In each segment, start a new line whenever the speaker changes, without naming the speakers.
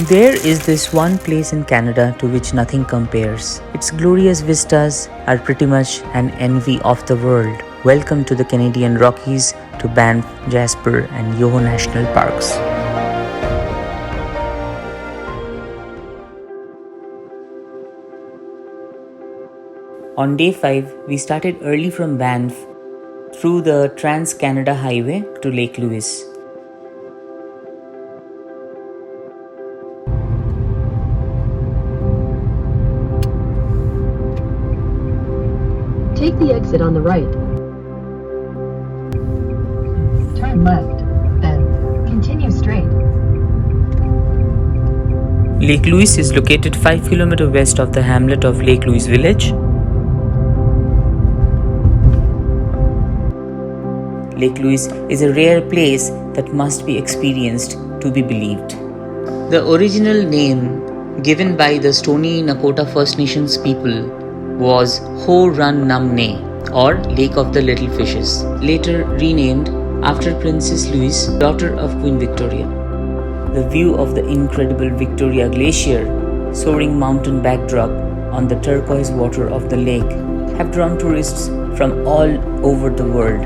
There is this one place in Canada to which nothing compares. Its glorious vistas are pretty much an envy of the world. Welcome to the Canadian Rockies, to Banff, Jasper and Yoho National Parks. On day 5, we started early from Banff through the Trans-Canada Highway to Lake Louise.
Take the exit on the right. Turn left, then continue straight.
Lake Louise is located 5 km west of the hamlet of Lake Louise Village. Lake Louise is a rare place that must be experienced to be believed. The original name given by the Stoney Nakoda First Nations people was Ho Run Nam Ne, or Lake of the Little Fishes, later renamed after Princess Louise, daughter of Queen Victoria. The view of the incredible Victoria Glacier, soaring mountain backdrop on the turquoise water of the lake have drawn tourists from all over the world.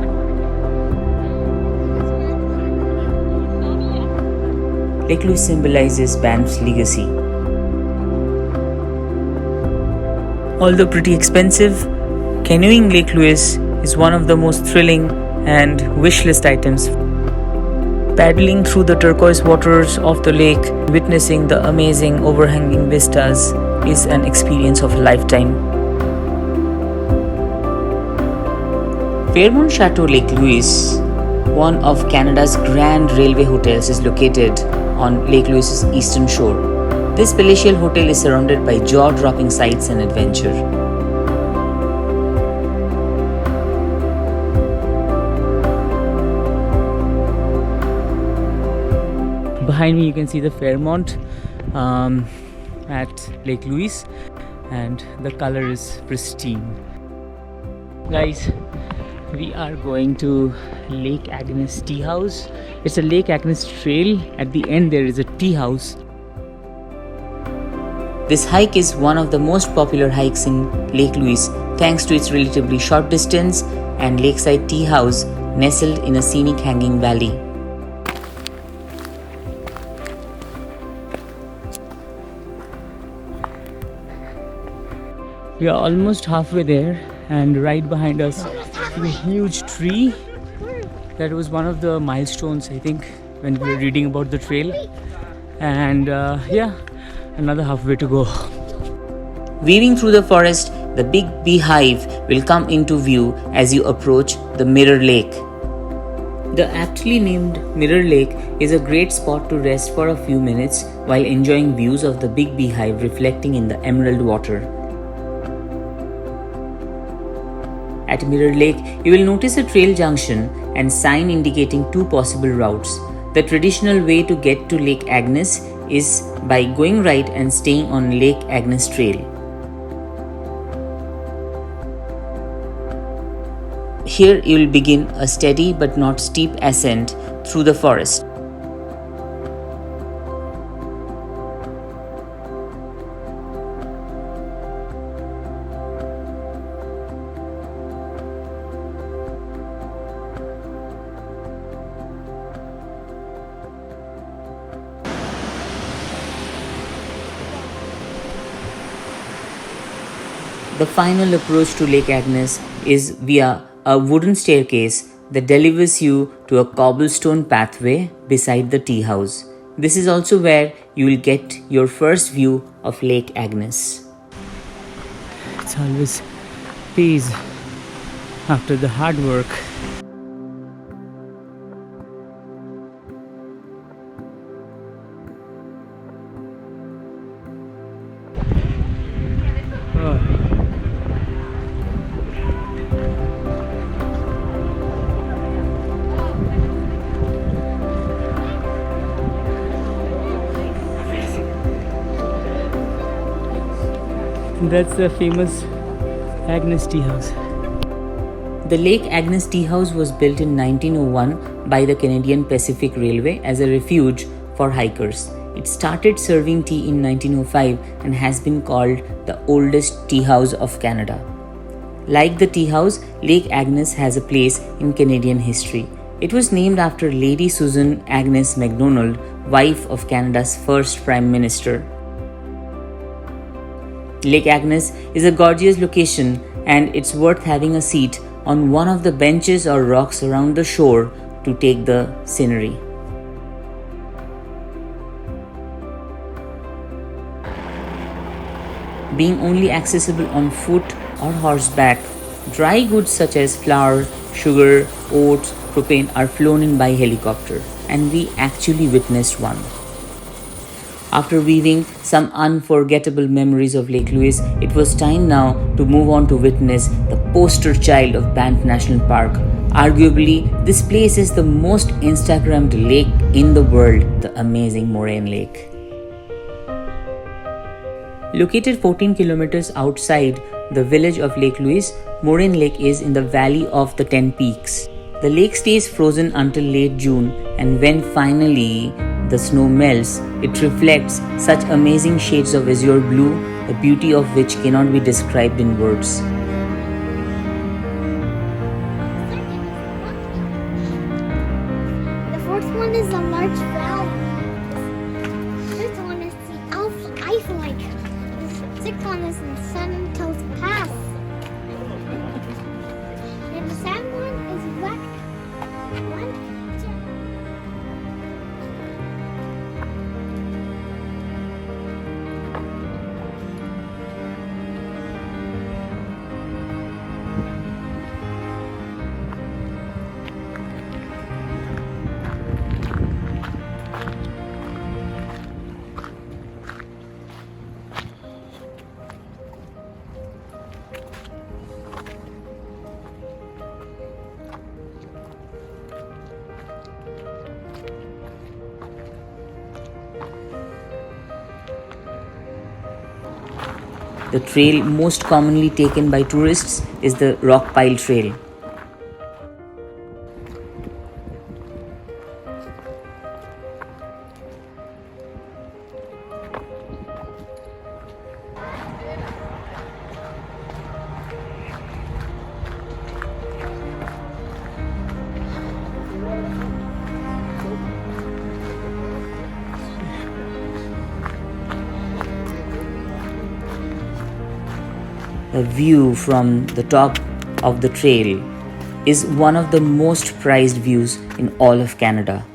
Lake Louise symbolizes Banff's legacy. Although pretty expensive, canoeing Lake Louise is one of the most thrilling and wish list items. Paddling through the turquoise waters of the lake, witnessing the amazing overhanging vistas is an experience of a lifetime. Fairmont Chateau Lake Louise, one of Canada's grand railway hotels, is located on Lake Louise's eastern shore. This palatial hotel is surrounded by jaw-dropping sights and adventure. Behind me you can see the Fairmont at Lake Louise, and the color is pristine. Guys, we are going to Lake Agnes Tea House. It's a Lake Agnes trail. At the end there is a tea house. This hike is one of the most popular hikes in Lake Louise thanks to its relatively short distance and lakeside tea house nestled in a scenic hanging valley. We are almost halfway there, and right behind us is a huge tree. That was one of the milestones, I think, when we were reading about the trail. And another halfway to go. Weaving through the forest, the Big Beehive will come into view as you approach the Mirror Lake. The aptly named Mirror Lake is a great spot to rest for a few minutes while enjoying views of the Big Beehive reflecting in the emerald water. At Mirror Lake, you will notice a trail junction and sign indicating two possible routes. The traditional way to get to Lake Agnes is by going right and staying on Lake Agnes Trail. Here you will begin a steady but not steep ascent through the forest. The final approach to Lake Agnes is via a wooden staircase that delivers you to a cobblestone pathway beside the tea house. This is also where you will get your first view of Lake Agnes. It's always pays after the hard work. That's the famous Agnes Tea House. The Lake Agnes Tea House was built in 1901 by the Canadian Pacific Railway as a refuge for hikers. It started serving tea in 1905 and has been called the oldest tea house of Canada. Like the tea house, Lake Agnes has a place in Canadian history. It was named after Lady Susan Agnes MacDonald, wife of Canada's first Prime Minister. Lake Agnes is a gorgeous location and it's worth having a seat on one of the benches or rocks around the shore to take the scenery. Being only accessible on foot or horseback, dry goods such as flour, sugar, oats, propane are flown in by helicopter, and we actually witnessed one. After weaving some unforgettable memories of Lake Louise, it was time now to move on to witness the poster child of Banff National Park. Arguably, this place is the most Instagrammed lake in the world, the amazing Moraine Lake. Located 14 kilometers outside the village of Lake Louise, Moraine Lake is in the valley of the 10 Peaks. The lake stays frozen until late June, and when finally the snow melts, it reflects such amazing shades of azure blue, the beauty of which cannot be described in words.
The fourth one is the large valley. The fifth one is the Eiffel Lake. The sixth one is the Sun Coast Pass. And the seventh one is Wreck.
The trail most commonly taken by tourists is the Rockpile Trail. The view from the top of the trail is one of the most prized views in all of Canada.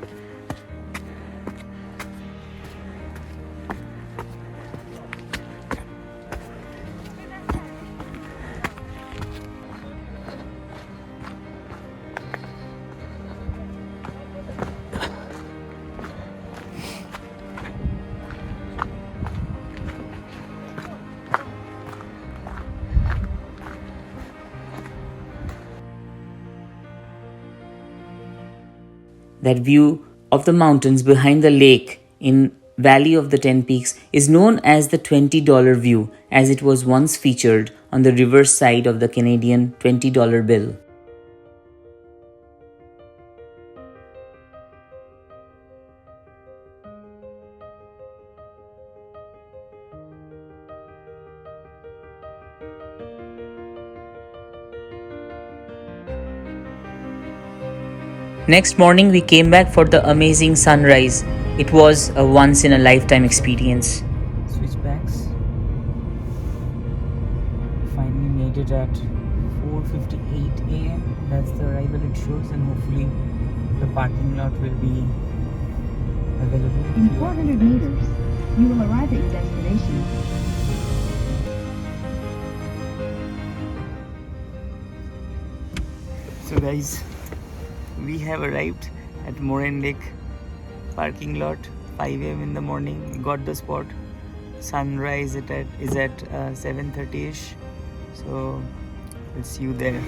That view of the mountains behind the lake in Valley of the 10 Peaks is known as the $20 view, as it was once featured on the reverse side of the Canadian $20 bill. Next morning, we came back for the amazing sunrise. It was a once-in-a-lifetime experience. Switchbacks. Finally made it at 4:58 a.m. That's the arrival it shows, and hopefully the parking lot will be available.
In 400 meters, you will arrive at your destination.
So guys, we have arrived at Moraine Lake parking lot, 5 a.m. in the morning. We got the spot. Sunrise is at 7:30ish. So we'll see you there.